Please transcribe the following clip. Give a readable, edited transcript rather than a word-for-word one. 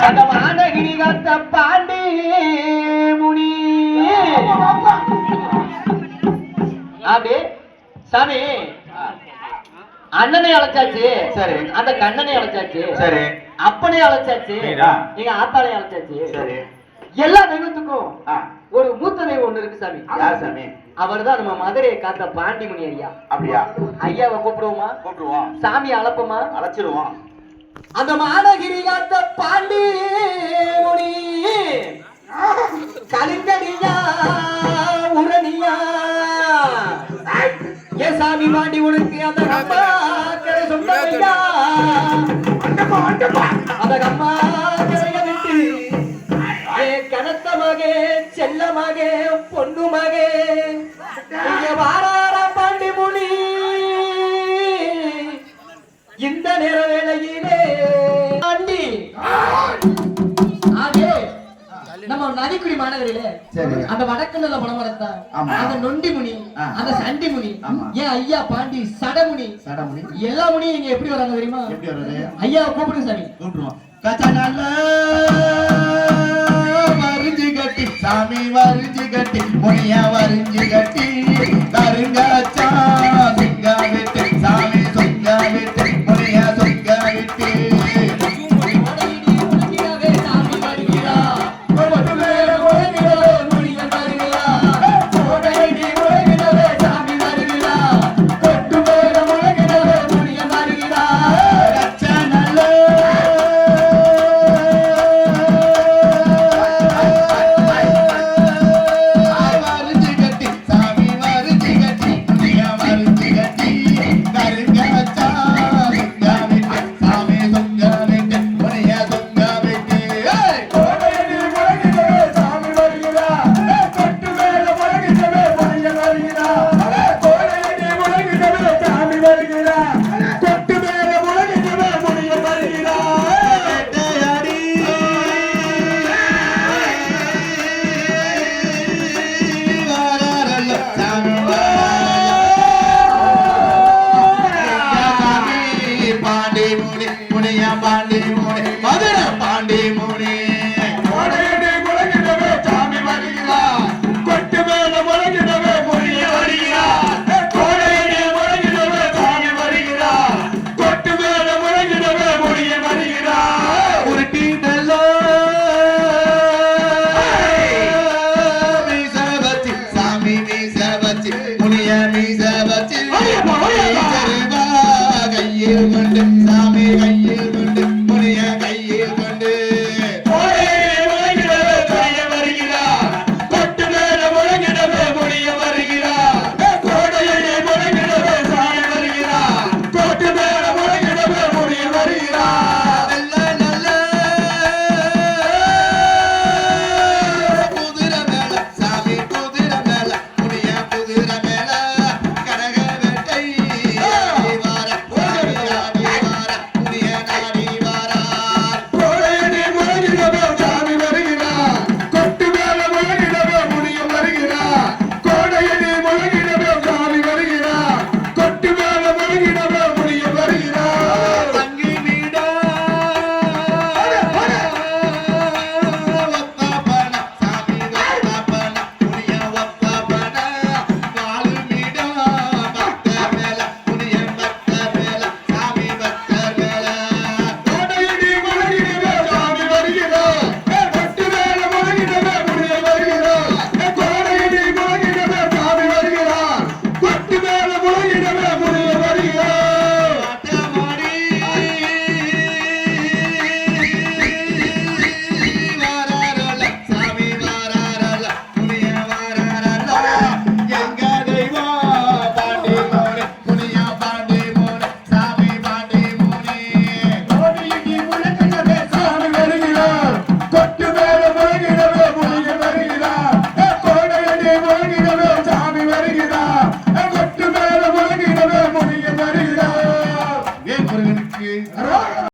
அந்த வானகிரி காத்த பாண்டி முனி அப்படி சாமி அண்ணனை அழைச்சாச்சு. சரி. அந்த கண்ணனை அழைச்சாச்சு. சரி. அப்பனை அழைச்சாச்சு. எங்க ஆத்தாளையும் அழைச்சாச்சு. சரி. எல்லா தெய்வத்துக்கும் ஒரு மூத்த தெய்வம் ஒண்ணு இருக்கு சாமி. யார் சாமி? அவர் தான் நம்ம மதுரையை காத்த பாண்டிமுனி ஐயா. அப்படியா? ஐயாவை கூப்பிடுவோமா? கூப்பிடுவோம். சாமி அழைப்போமா? அழைச்சிருவோம். அந்த மானகிரி காத்த பாண்டி முனி கலிங்கடியா உரணியா ஏ சாமி பாண்டி உனக்கு அந்த அம்மா கரை சொந்தமையா அந்த அம்மா கரைய விட்டு ஏ கனத்த மகே செல்ல மகே பொண்ணு மகே இங்க வாரார பாண்டி முனி இந்த நேர வேளையிலே ஆண்டி ஆண்டே நம்ம நதிக்குடி மாநகரிலே அந்த வடக்கல்ல பணமரத்தா அந்த நொண்டி முனி அந்த சண்டி முனி ஏன் ஐயா பாண்டி சடமுனி எல்லா முனியும் இங்க எப்படி வராங்க தெரியுமா? எப்படி வராங்க? ஐயா கூப்பிடுங்க சாமி. கூப்பிடுவோம். கச்சனால வரிஞ்சு கட்டி சாமி வரிஞ்சு கட்டி முனியா வரிஞ்சு கட்டி கருங்காச்சா சிங்கா விட்டு சாமி சொங்கா விட்டு முனியா சொங்கா விட்டு பாண்டி முனி முனியா பாண்டி முனி மதுரை